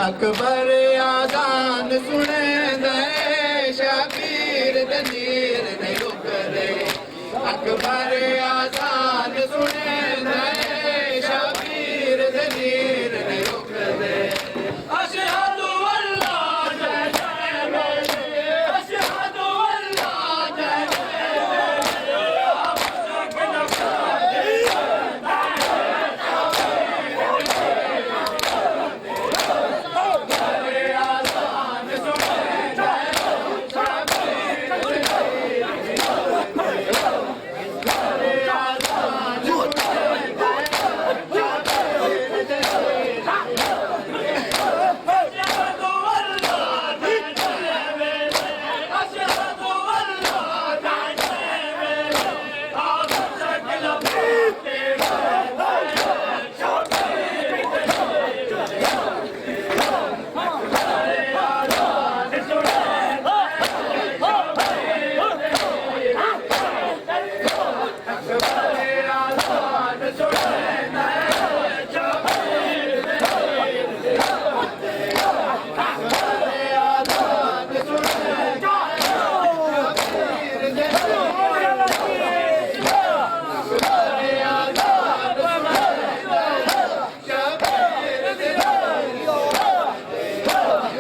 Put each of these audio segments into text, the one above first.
अकबर आजान सुने दे शबीर दलीर ने रुक दे अकबर आजान सुने दे शबीर दलीर ने रुक दे अशहदु अल्ला जय जय मेरे अशहदु अल्ला जय जय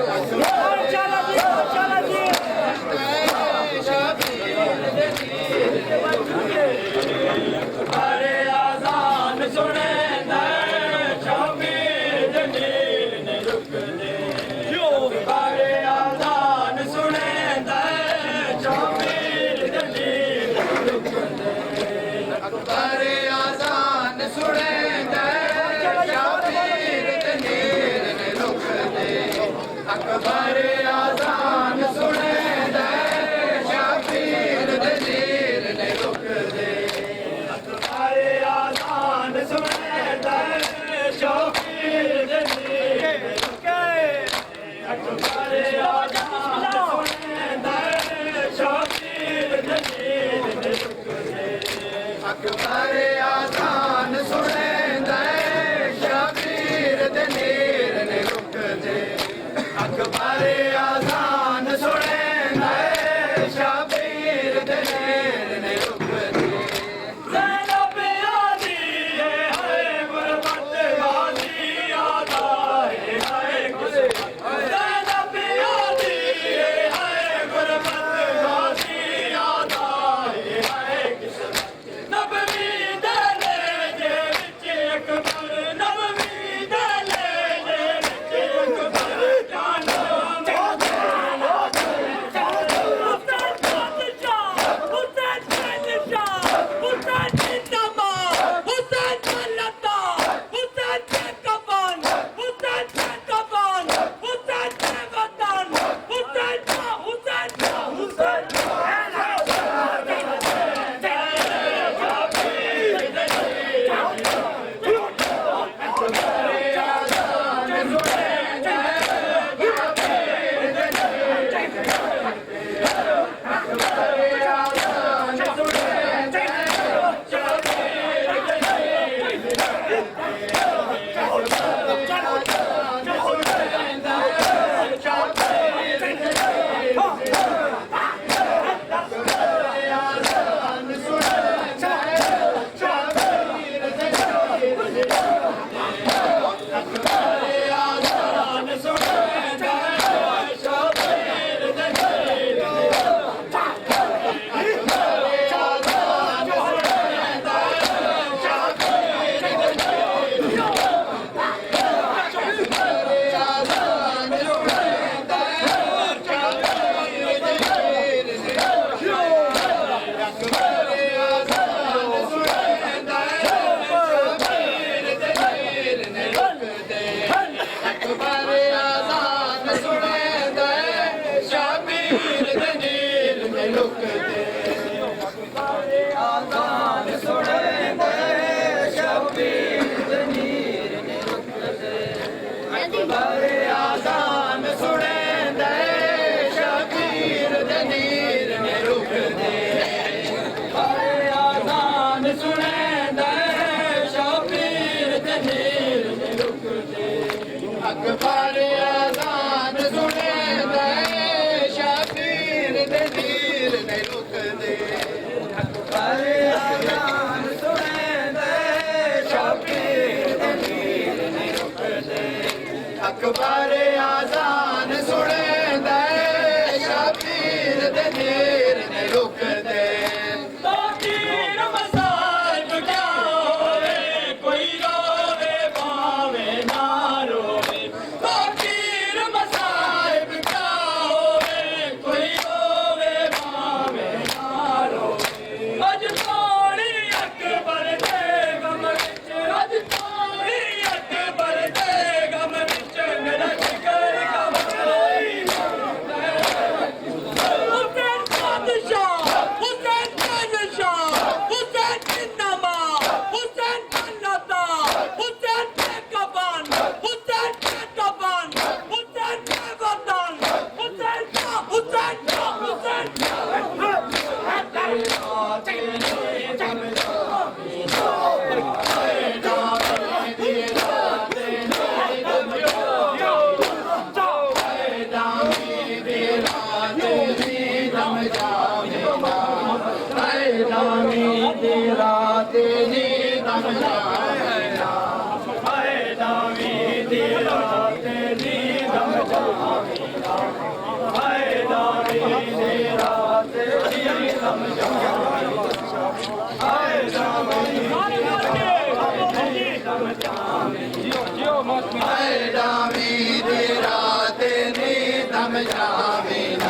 माशाल्लाह जी, माशाल्लाह जी। अरे आजान सुने शबीर जमील ने रुक दे अरे आजान सुने शबीर जमील रुक दे अरे आजान सुने शबीर जमील ने रुक दे अकबर आजान सुने शबीर जमील ने रुक दे अरे आजान सुने शबीर जमील ने रुक दे अकबर आजान सुने शबीर जमील ने रुक दे अकबर आजान सुने शबीर जमील ने रुक दे अकबर आजान सुने शबीर जमील ने रुक दे ज़ैनब आदी है गुरबत वाली आदा है किस्मत ज़ैनब आदी है गुरबत वाली आदा है किस्मत नबवी दले जे विच अकबर नबवी दले जे विच अकबर जानो दम जामीना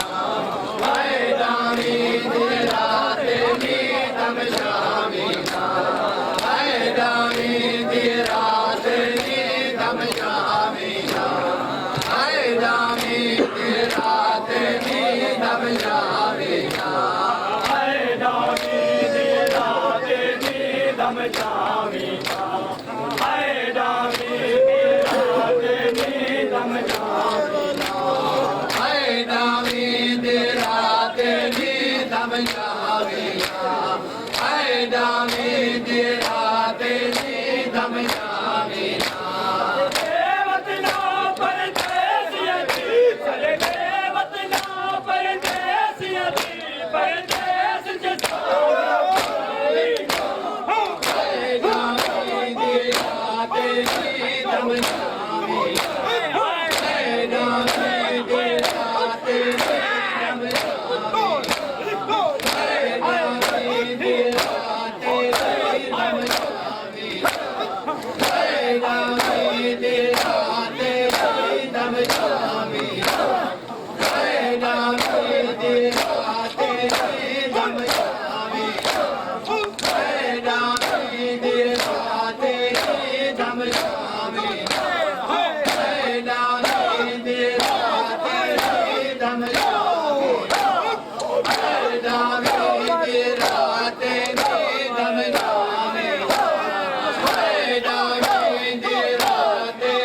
हाय दामी दी रात नी दम जामीना हाय दामी दी रात नी दम जामीना हाय दामी दी रात नी दम जामीना हाय दामी दी रात नी दम जामीना हाय दामी दी रात नी दम जामीना हाय दामी दी रात नी दम जामीना हाय दामी दी रात नी दम जामीना वतना परदेसियती चले वतना परदेसियती परदेस जसा हाय दामी दी रात नी दम जामीना हाय दामी दी रात नी दम जामीना हाय दामी दी रात नी दम जामीना हाय दामी दी रात नी दम जामीना हाय दामी दी रात नी दम जामीना हाय दामी दी रात नी दम जामीना हाय दामी दी रात नी दम जामीना हाय दामी दी रात नी दम जामीना हाय दामी दी रात नी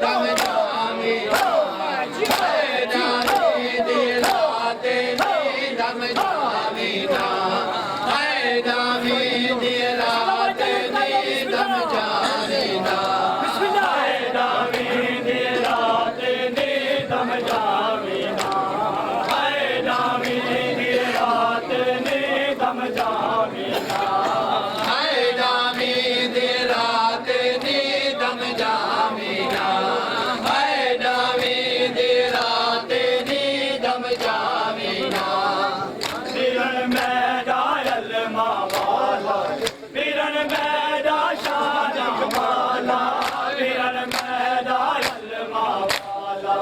दम जामीना हाय दामी दी रात नी दम जामीना हाय दामी दी रात नी दम जामीना हाय दामी दी रात नी दम जामीना हाय दामी दी रात नी दम जामीना हाय दामी दी रात नी दम जामीना हाय दामी दी रात नी दम जामीना बिरन मैदा अलमा वाला बिरन मैदा शाना वाला बिरन मैदा अलमा वाला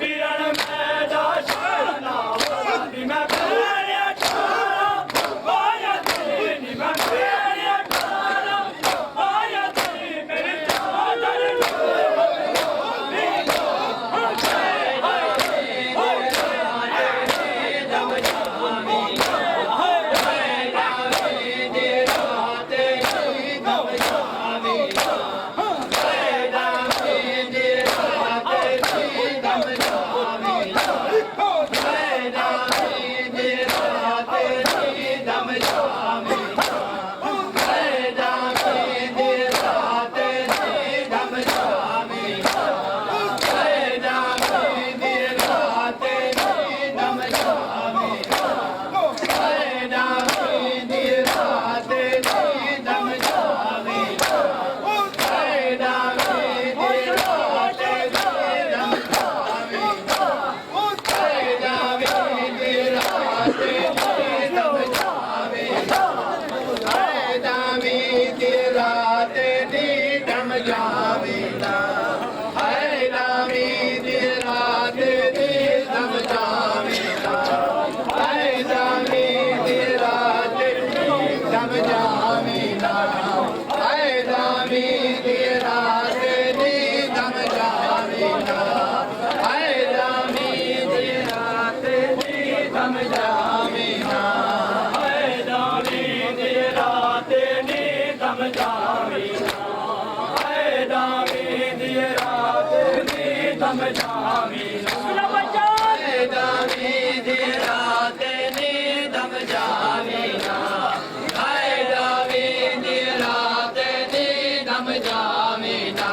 बिरन मैदा शाना वाला मैं प्यारे अठारा पाया तेरी मैं प्यारे अठारा पाया तेरी मेरे चादर दम जामीना हाय दामी दी रात नी दम जामीना हाय दामी दी रात नी दम जामीना हाय दामी दी रात नी दम जामीना हाय दामी दी रात नी दम जामीना हाय दामी दी रात नी दम जामीना हाय दामी दी रात नी दम जामीना हाय दामी दी रात नी दम जामीना हाय दामी दी रात नी दम जामीना हाय दामी दी रात नी दम जामीना हाय दामी दी रात नी दम जामीना हाय दामी दी रात नी दम जामीना हाय दामी दी रात नी दम जामीना हाय दामी दी रात नी दम जामीना हाय दामी दी रात नी दम जामीना हाय दामी दी रात नी दम जामीना हाय दामी दी रात नी दम जामीना हाय दामी दी रात नी दम जामीना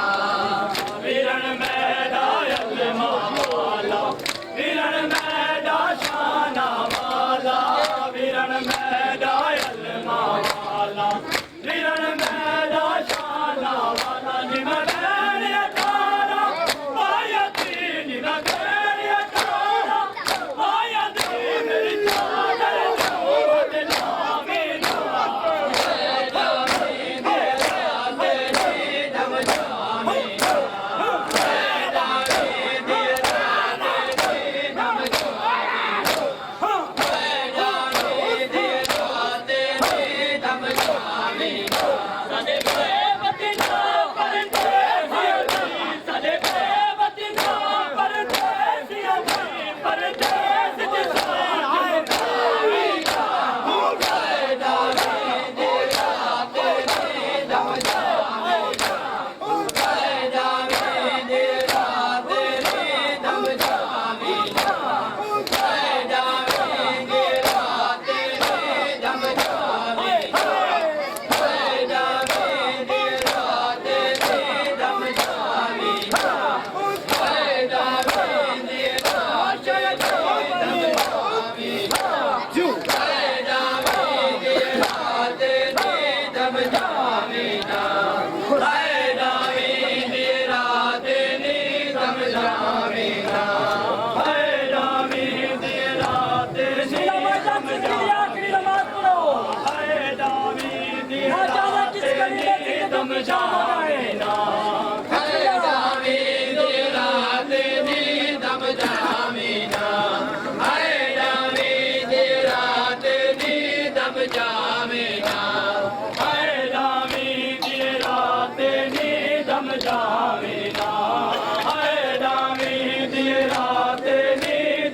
बिरन मैदा अलमा वाला बिरन मैदा शाना वाला बिरन मैदा अलमा वाला बिरन मैदा शाना वाला निमन अठारा पाया तेरी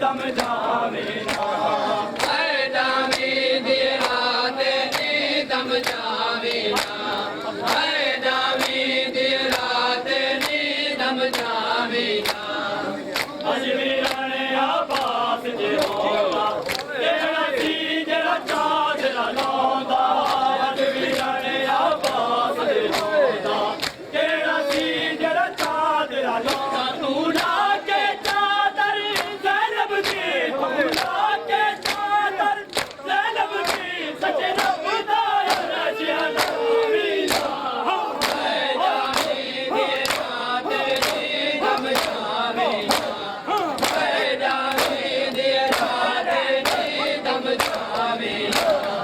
ਦਮ ਜਾਵੇ ਨਾ ਹਾਏ ਦਾਮੀ ਦੀ ਰਾਤ ਨੀ ਦਮ ਜਾਵੇ ਨਾ ਹਾਏ ਦਾਮੀ ਦੀ ਰਾਤ ਨੀ ਦਮ ਜਾਵੇ ਨਾ ਅਜਮੀਰਾਂ ਨੇ ਆਬਾਸ ਜੇ ਹੋਂਦਾ ਜਿਹੜਾ ਸੀ ਜਿਹੜਾ ਚਾਦਰਾ ਲਾਉਂਦਾ ਅਜਮੀਰਾਂ ਨੇ ਆਬਾਸ ਜੇ ਹੋਂਦਾ ਜਿਹੜਾ ਸੀ ਜਿਹੜਾ ਚਾਦਰਾ ਲਾਉਂਦਾ ਤੂੰ ਲਾ ਕੇ ਚਾਦਰ ਜ਼ੈਨਬ ਦੀ ਤੂੰ ਲਾ ਕੇ ਚਾਦਰ ਜ਼ੈਨਬ ਦੀ ਸੱਚੇ ਰੱਬ ਦਾ ਰਜਿਆ ਨਾਮੀ ਨਾ ਹਾਏ ਦਾਮੀ ਦੀ ਰਾਤ ਨੀ ਦਮ ਜਾਵੇ ਹਾਏ ਦਾਮੀ ਦੀ ਰਾਤ ਨੀ ਦਮ ਜਾਵੇ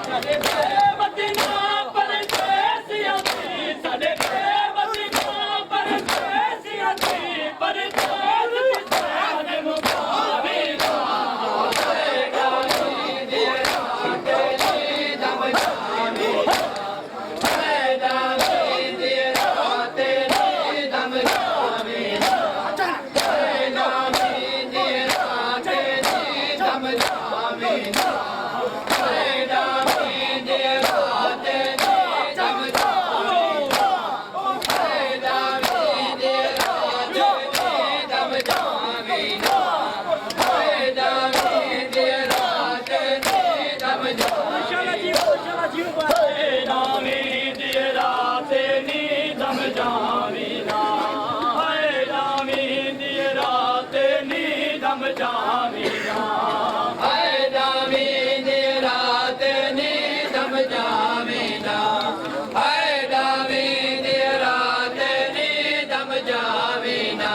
ਸਾਡੇ ਬੇਵਤਨਾ ਪਰਦੇਸੀਆਂ ਦੀ ਸਾਡੇ ਬੇਵਤਨਾ ਪਰਦੇਸੀਆਂ ਦੀ ਪਰਦੇਸ ਕਿਸਾਨ ਮੁਕਾਬਲੇ ਹਾਏ ਦਾਮੀ ਦੀ ਰਾਤ ਨੀ ਦਮ ਜਾਵੇ ਹਾਏ ਦਾਮੀ ਦੀ ਰਾਤ ਨੀ ਦਮ ਜਾਵੇ ਹਾਏ ਦਾਮੀ ਦੀ ਰਾਤ ਨੀ ਦਮ ਜਾਵੇ ਹਾਏ ਦਾਮੀ ਦੀ ਰਾਤ ਨੀ ਦਮ ਜਾਵੇ ਹਾਏ ਦਾਮੀ ਦੀ ਰਾਤ ਨੀ ਦਮ ਜਾਵੇ ਹਾਏ ਦਾਮੀ ਦੀ ਰਾਤ ਨੀ ਦਮ ਜਾਵੇ ਹਾਏ ਦਾਮੀ ਦੀ ਰਾਤ ਨੀ ਦਮ ਜਾਵੇ ਨਾ ਹਾਏ ਦਾਮੀ ਦੀ ਰਾਤ ਨੀ ਦਮ ਜਾਵੇ ਨਾ ਹਾਏ ਦਾਮੀ ਦੀ ਰਾਤ ਨੀ ਦਮ ਜਾਵੇ ਨਾ ਹਾਏ ਦਾਮੀ ਦੀ ਰਾਤ ਨੀ ਦਮ ਜਾਵੇ ਨਾ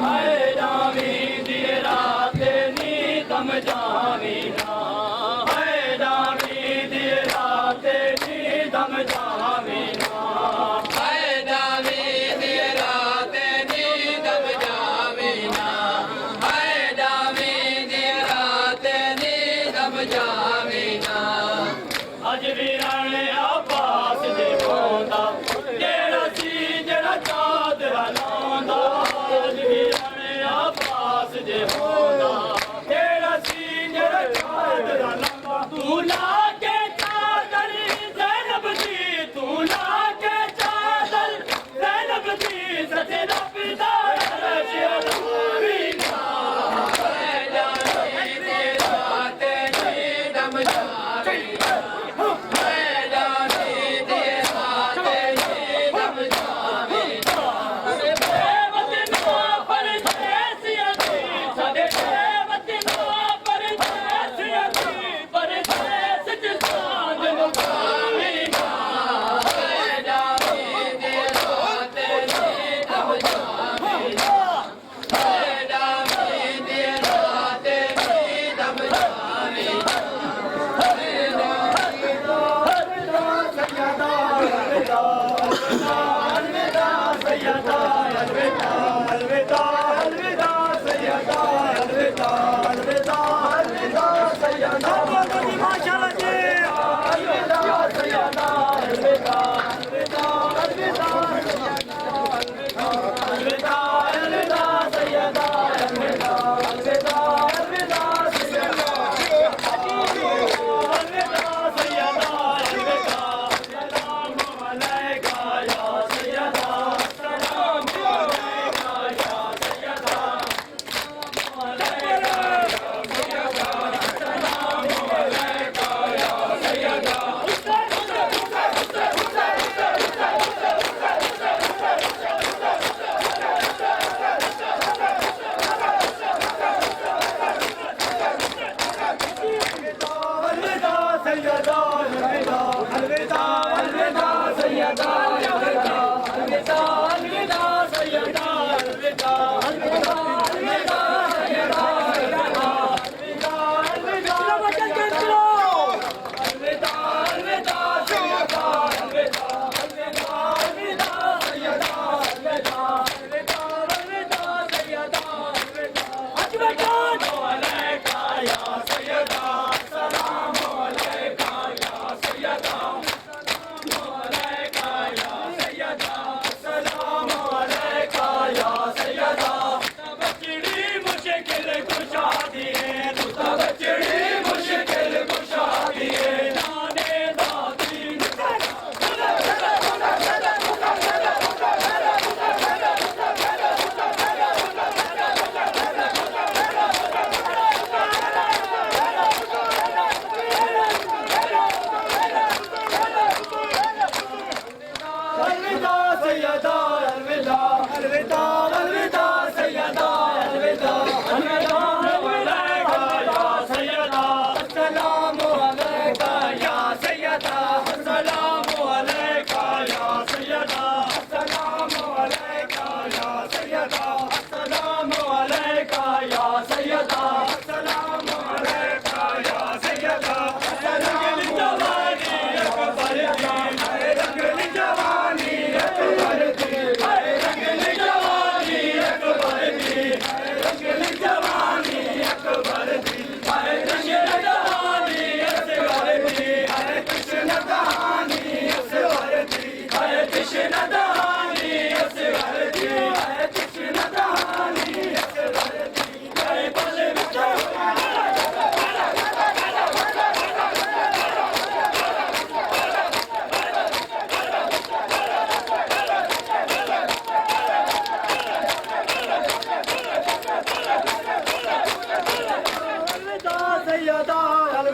ਹਾਏ ਦਾਮੀ ਦੀ ਰਾਤ ਨੀ ਦਮ ਜਾਵੇ ਨਾ ਹਾਏ ਦਾਮੀ ਦੀ ਰਾਤ ਨੀ ਦਮ ਜਾਵੇ ਨਾ ਹਾਏ ਦਾਮੀ ਦੀ ਰਾਤ ਨੀ ਦਮ ਜਾਵੇ ਨਾ ਹਾਏ ਦਾਮੀ ਦੀ ਰਾਤ ਨੀ ਦਮ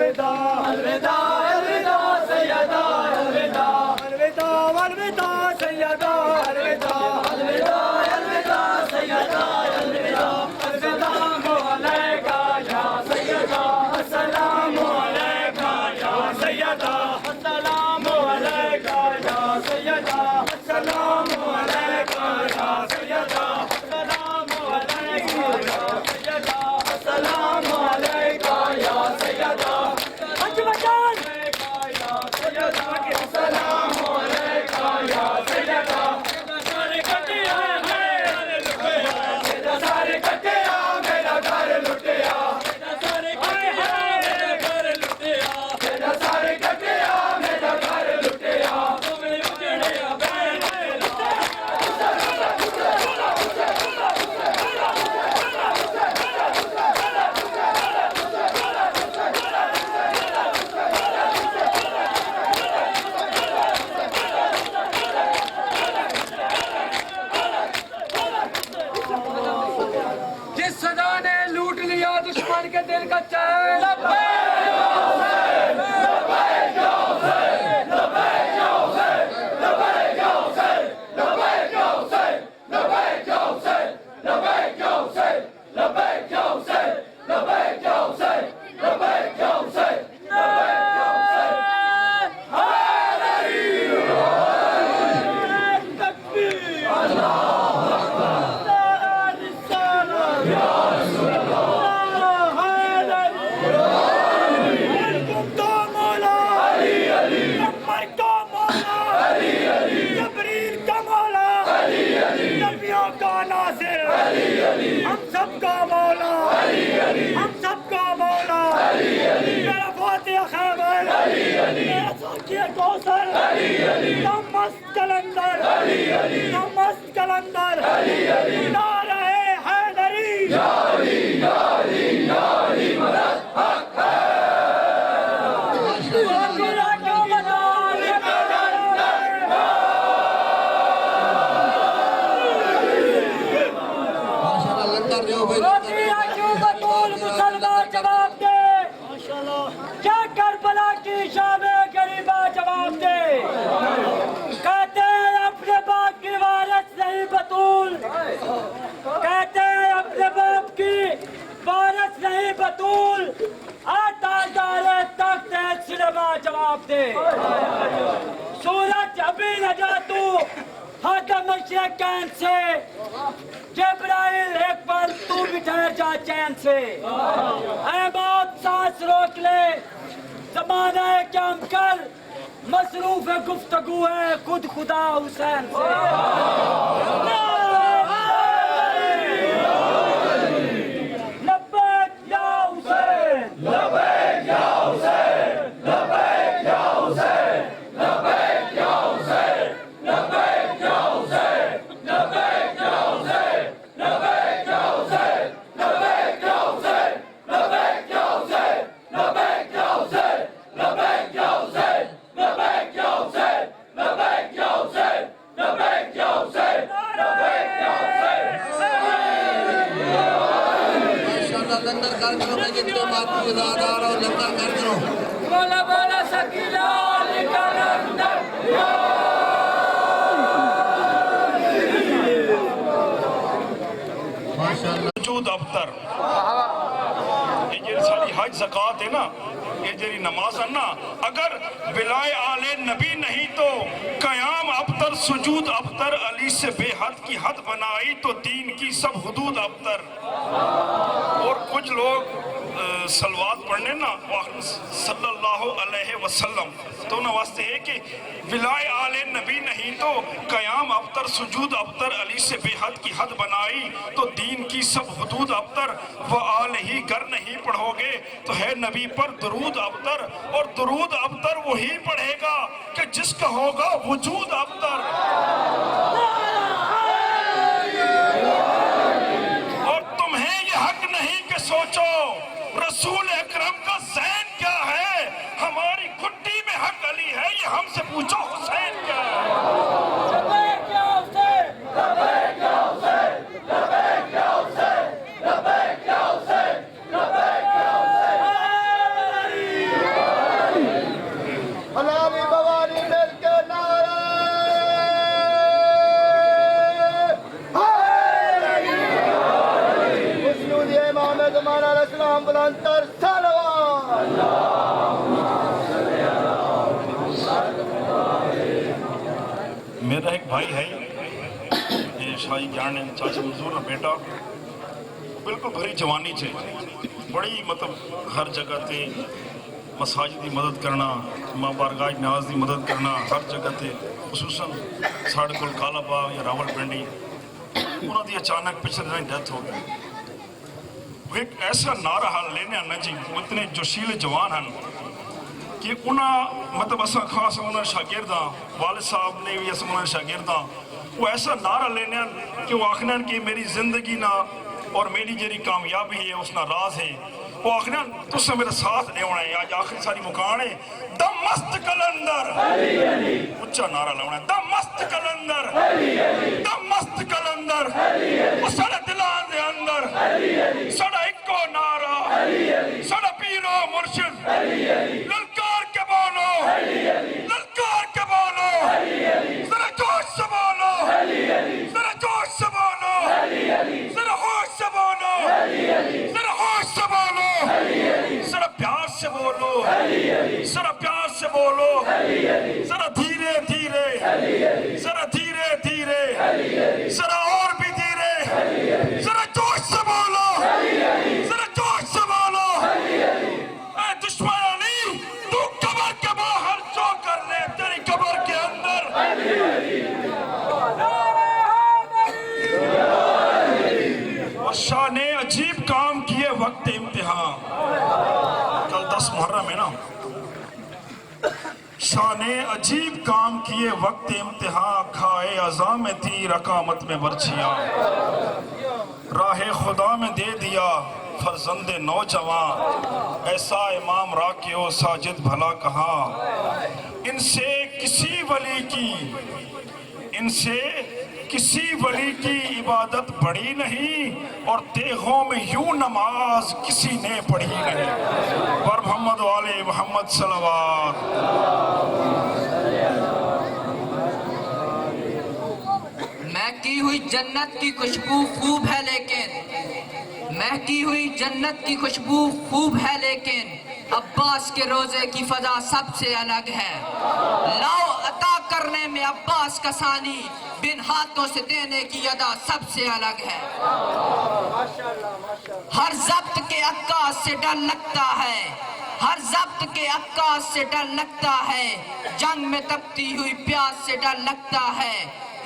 अलविदा अलविदा अलविदा सैयदा अलविदा अलविदा अलविदा सैयदा अलविदा अलविदा अलविदा सैयदा अलविदा अस्सलामु अलैका या सैयदा अस्सलामु अलैका या सैयदा अस्सलामु अलैका या सैयदा अस्सलामु अलैका या सैयदा अस्सलामु अलैका या सैयदा अस्सलामु अलैका या सैयदा अजमजान या सैयदा अस्सलामु अलैका या सैयदा सारे कटे सारे कटे मेरा घर लुटिया सारे कटे मेरा घर लुटिया सारे कटे मेरा घर लुटिया तुम्हें उजड़िया जिस सदा ने लूट लिया दुश्मन के दिल का चैन हम सबका मौला हम सबका मौला मेरा फातिहा खैबर मेरा साकिया कौसर नमस्त कलंदर नमस्त कलंदर नारे हैदरी यारी यारी यारी मदद हक है मुसलमान जवाब दे क्या करबला की शाम गरीबा जवाब दे कहते हैं अपने बाप की वारिस नहीं बतूल कहते हैं अपने बाप की वारिस नहीं बतूल आतादारे तख्त है सिनेमा जवाब दे सूरज अभी न जा तू हाथम कैन से जबराइल एक पल तू भी ठहर जा चैन से ऐ मौत सांस रोक ले जमाना है क्या हम कर मसरूफ है गुफ्तगू है खुद खुदा हुसैन से लब्बैक या हुसैन लबैक या हुसैन लबैक या हुसैन लबैक या हुसैन लबैक या हुसैन लबैक या हुसैन लबैक या हुसैन लबैक या हुसैन लबैक या हुसैन लबैक या हुसैन लबैक या हुसैन लबैक या हुसैन लबैक या हुसैन लबैक या हुसैन लबैक या हुसैन माशाअल्लाह लंगर कर करो मैं जितने बात गुजारदार और लंगर कर करो बोला बोला सकीना कलंदर माशाअल्लाह वजूद अबतर ये जेरी सारी हज ज़कात है ना ये जेरी नमाज है ना अगर बिलाए आले नबी नहीं तो कयाम अबतर सुजूद अबतर अली से बेहद की हद बनाई तो दीन की सब हुदूद अबतर और कुछ लोग सलवात पढ़ने ना सल्लल्लाहु अलैहि वसल्लम तो ना वास्ते है कि विलाए आले नबी नहीं तो कयाम अबतर सुजूद अबतर अली से बेहद की हद बनाई तो दीन की सब हुदूद अबतर व आल ही गर नहीं पढ़ोगे तो है नबी पर दुरूद अबतर और दुरूद अबतर वही पढ़ेगा कि जिसका होगा वजूद अबतर और तुम्हें ये हक नहीं कि सोचो रसूल अकरम का ज़ैन क्या है हमारी खुट्टी में हक अली है ये हमसे पूछो हुसैन क्या है लब्बैक या हुसैन लबैक या हुसैन लबैक या हुसैन लबैक या हुसैन लबैक या हुसैन सुलेमान अलैहिस्सलाम बुलंदतर सलवात। मेरा एक भाई है, ये शाही ज्ञान है, चाचा मजदूर ना बेटा, बिल्कुल भरी जवानी चे, बड़ी मतलब हर जगह ते मसाजिद की मदद करना, माँ बारगाह न्याज की मदद करना, हर जगह ते खसूसन साढ़े को काला बाग या रावलपिंडी उन्होंने अचानक पिछले दिन डेथ हो गई। वो एक ऐसा नारा हाल लेने आना जी, इतने जोशीले जवान हैं कि उन्हें मतलब असा खास उन्होंने शागिर्द वालिद साहब ने भी अस उन्होंने शागिर्द वो ऐसा नारा लेने कि वो आखने कि मेरी जिंदगी ना और मेरी जी कामयाबी है उसका राज है। वो आखने तुसा मेरा साथ देना है। आज आखिरी सारी मुकान है दम मस्त कलंदर, उच्चा नारा लाना है दम मस्त कलंदर, दम मस्त कलंदर, वो साढ़े दिलां दे अंदर साढ़ा इको नारा, साढ़ा पीरो मुर्शिद ललकार के बोलो, ललकार के बोलो, जरा जोश से बोलो, जरा जोश से बोलो, जरा होश से बोलो, जरा होश से बोलो, जरा प्यार से बोलो, जरा प्यार से बोलो, जरा धीरे धीरे, जरा धीरे धीरे, जरा और भी धीरे, जरा जोश से बोलो, जरा जोश से बोलो। ऐ दुश्मन अली, तू कब्र के बाहर जो कर ले, तेरी कब्र के अंदर शाह ने अजीब काम किए वक्त इम्तिहान। कल 10 मुहर्रम है ना। शाह ने अजीब काम किए वक्त इम्तिहान, खाए अज़ा में थी रकामत में बर्छियाँ, राह खुदा में दे दिया फर्जंदे नौजवान, ऐसा इमाम राकियो साजिद भला कहा। इनसे किसी वली की इबादत बड़ी नहीं और देहों में यूं नमाज किसी ने पढ़ी नहीं। पर मोहम्मद वाले मोहम्मद सलवात। महकी हुई जन्नत की खुशबू खूब है लेकिन, महकी हुई जन्नत की खुशबू खूब है लेकिन अब्बास के रोजे की फजा सबसे अलग है। लाओ अता करने में अब्बास का सानी, बिन हाथों से देने की अदा सबसे अलग है। हर जब्त के अक्कास से डर लगता है, हर जब्त के अक्कास से डर लगता है, जंग में तपती हुई प्यास से डर लगता है।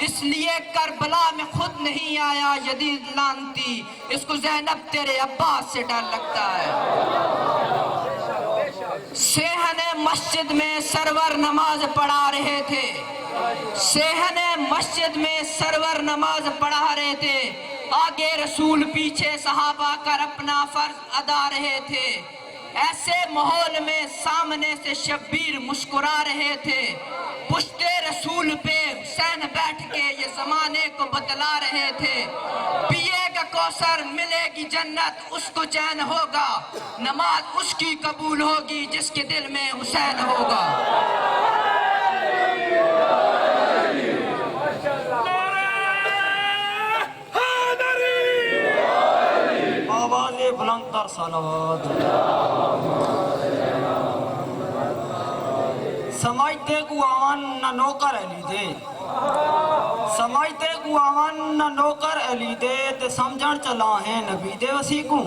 इसलिए करबला में खुद नहीं आया यदीद लानती, इसको ज़ैनब तेरे अब्बास से डर लगता है। सेहने मस्जिद में सरवर नमाज पढ़ा रहे थे, सेहने मस्जिद में सरवर नमाज पढ़ा रहे थे, आगे रसूल पीछे सहाबा कर अपना फर्ज अदा रहे थे। ऐसे माहौल में सामने से शब्बीर मुस्कुरा रहे थे, पुश्ते रसूल पे हुसैन बैठ के ये जमाने को बतला रहे थे। पिएगा कौसर मिलेगी जन्नत उसको चैन होगा, नमाज उसकी कबूल होगी जिसके दिल में हुसैन होगा। आवाज़े बुलंदतर सलावत। समझते गुआवन न नौकर अली दे, समझते गुआवन न नौकर अली दे, ते समझण चला है नबी दे वसी को।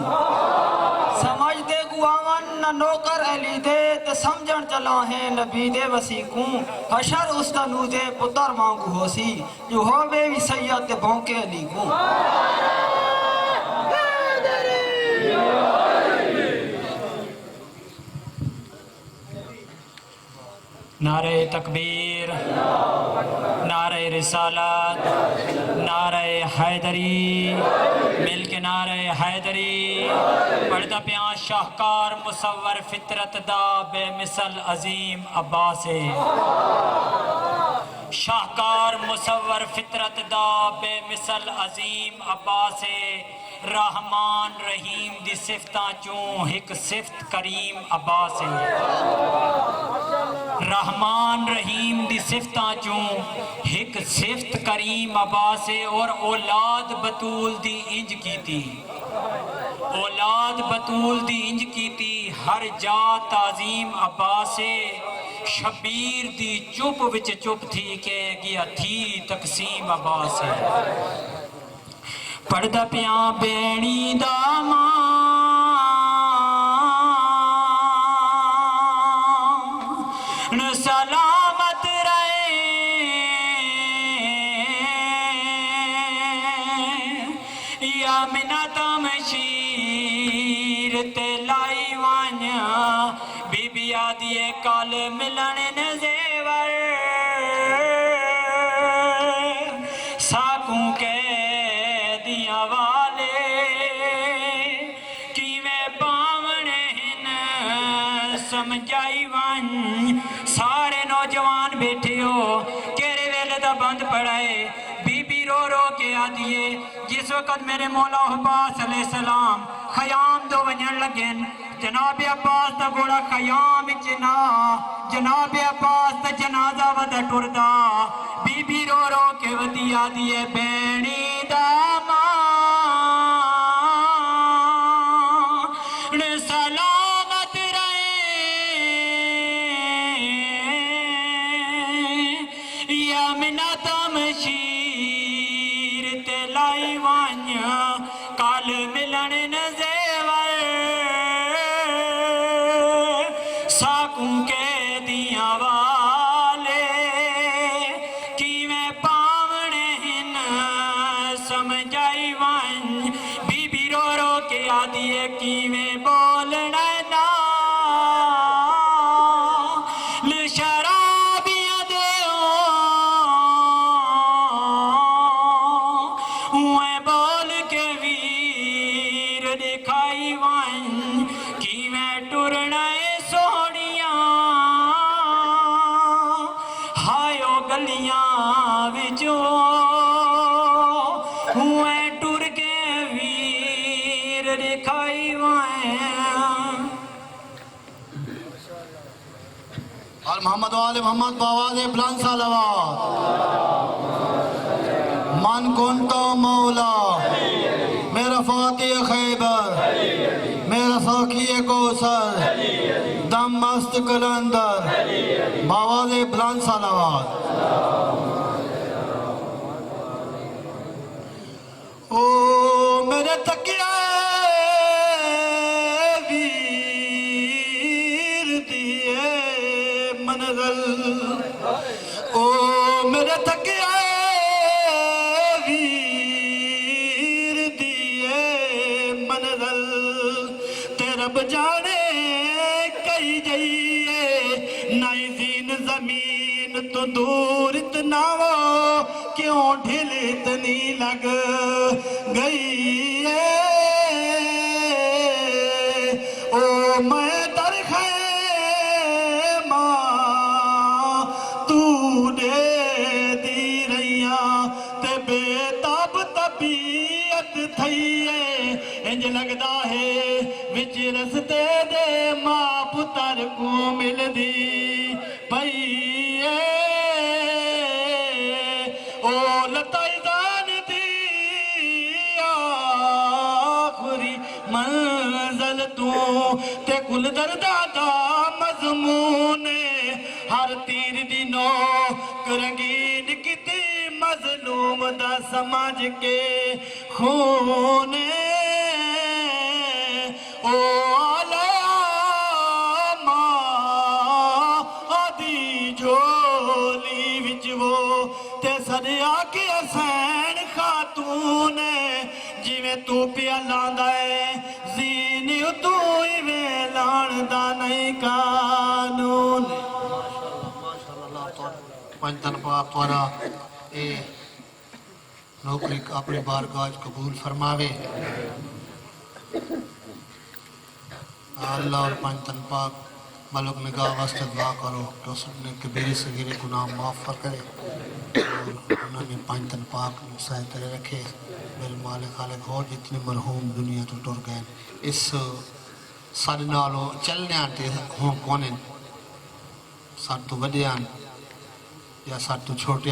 समझते गुआवन न नौकर अली दे, ते समझण चला है नबी दे वसी को। हशर उस तनु दे पुत्र मांगू होसी, जो होवे भी सैयद ते भौंके अली को। नारे तकबीर, नारे रिसालत, नारे हैदरी, मिल के नारे हैदरी पढ़ता पिया। शाहकार मुसव्वर फितरत दा बेमिसल अजीम अब्बास, शाहकार मुसव्वर फितरत दा बेमिसल अजीम अब्बास। रहमान रहीम दी सिफतां चों हिक सिफत करीम अब्बास। रहमान रहीम दी सिफतां चों हिक सिफत करीम अब्बास। और औलाद बतूल दी इंज कीती, औलाद बतूल दी इंज कीती हर जा ताजीम अब्बासे शबीर दी चुप विच चुप थी के गया थी तकसीम अब्बासे पढ़दा पिया बेणी दा मान सलामत रहे या मिन्नत मशीर ते लाई वन बीबी आदिए कल मिलन न जेवर साकू के दिया वाले किवें पावने हिन समझाई वन सारे नौजवान बैठे हो केरे वेले दा बंद पड़ाए बीबी रो रो के आदिए जिस वक्त मेरे मौला अब्बास अलैहिस्सलाम खयाम दो वजन लगन जनाब अब्बास दा घोड़ा खयाम विच ना जनाब अब्बास दा जनाजा वदा टुरदा बीबी रो रो के वदी आदिए बेणी दा मान सलामत रहे या मिन्नत मशीर ते लाई वन कल मिलन न जेवर साकू के दिया वाले किवें पावने हिन समझाई वन बीबी रो रो के आदिए किवें बोलना ना शराबियां दे बोल के वीर दिखाई वन किवें टुरना सोहणिया हायो गलियां विचों टुर के वीर दिखाई वन और मोहम्मद वाले मोहम्मद बावाज़े बुलंद सलावत मन कुंतो मौला मेरा फातिह खैबर मेरा साकिए कौसर दम मस्त कलंदर बावाज़े बुलंद सलावत ओ मेरे तकिया वीर दिए मनगल ओ मेरे तकिया वीर दिए मनगल तेरा बजाने कई जाइए नाई जीन जमीन तो दूर इतना वो क्यों ढिल इतनी लग गई है ओ मैं दर खैमा तू दे दी रैया ते बेताब तबीयत थई है इंज लगदा है विच रस्ते दे मां पुत्र को मिलदी पई है ओ लताई जान दी आखरी मंजल तू ते कुल दर्दा दा मजमून हर तीर दी नोक रंगीन किती मजलूम दा समझ के खून ओ आलमा आदि झोली विच वो ते सदिया के हसैन खातून जिवें तू पिया लांदा है जीन तू इवें लाणदा नहीं कानून पंचन पाप द्वारा ए नौकरी अपनी बारगाह कबूल फरमावे अल्लाह और पंचन पाक मलक निगाह वास्ते दुआ करो कि उसने कबीरे सगीरे गुनाह माफ़ करे और उन्होंने पंचन पाक सही तरह रखे मेरे मालिक खालिक और जितने मरहूम दुनिया तो टुर गए इस सारे नालों चलने आते हों कौन सारे तो वड्डे या सारे तो छोटे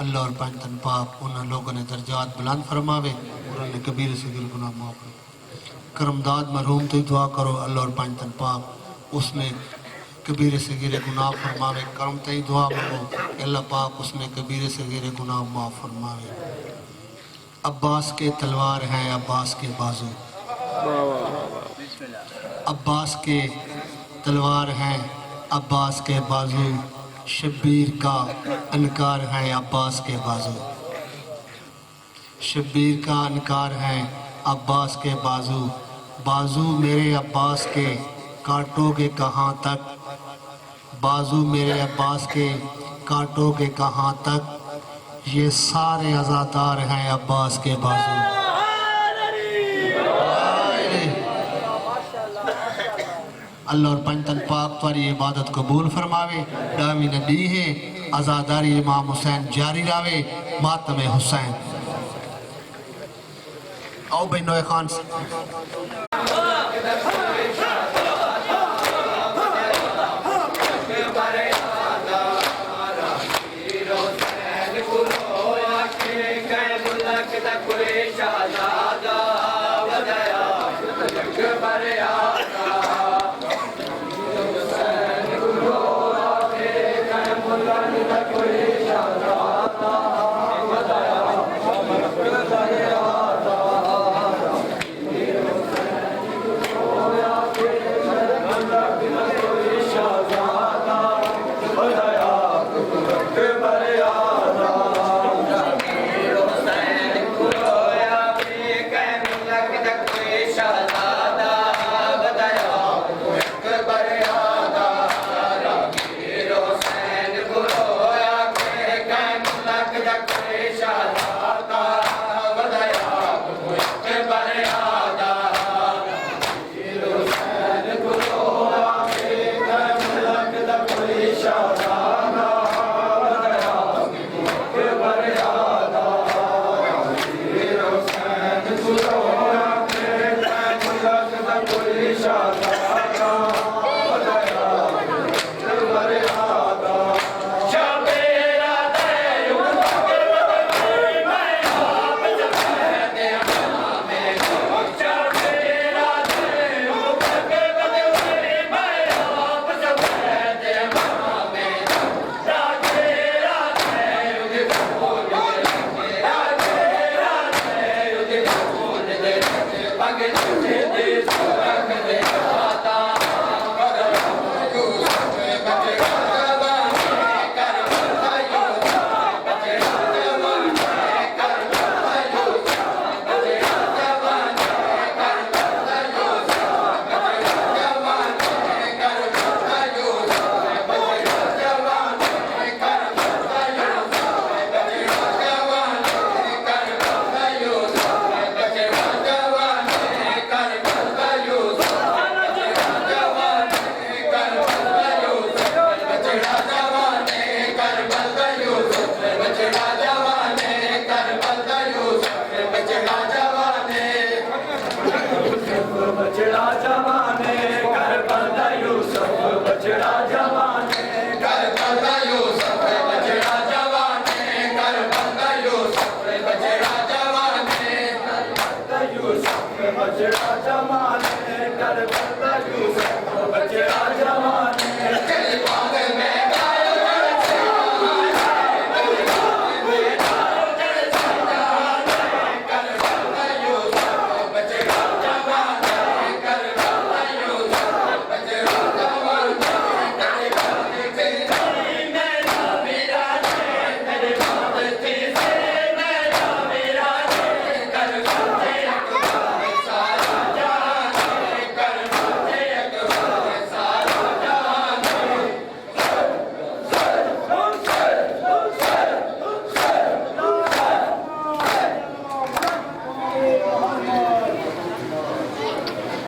अल्लाह और पंचन पाक उन्होंने लोगों ने दर्जात बुलंद फरमावे और उन्हें कबीर से गुनाह माफ़ करे। करमदाद मरहूम तो दुआ करो अल्लाह और पंज तन पाक उसने कबीर सगीरे गुनाह फरमावे। करम तई दुआ मांगो अल्लाह पाक उसने कबीर सगीरे गुनाह माफ फरमावे। अब्बास के तलवार हैं अब्बास के बाजू, अब्बास के तलवार हैं अब्बास के बाजू, शब्बीर का अनकार है अब्बास के बाजू, शब्बीर का अनकार है अब्बास के बाजू। बाजू मेरे अब्बास के काटोगे कहाँ तक, बाजू मेरे अब्बास के काटोगे कहाँ तक, ये सारे अज़ादार हैं अब्बास के बाजू। अल्लाह और पंजतन पाक तुम्हारी इबादत कबूल फरमावे। डावी ने दी है आज़ादारी इमाम हुसैन जारी रावे मातम हुसैन। आओ भाई नोए खान Shah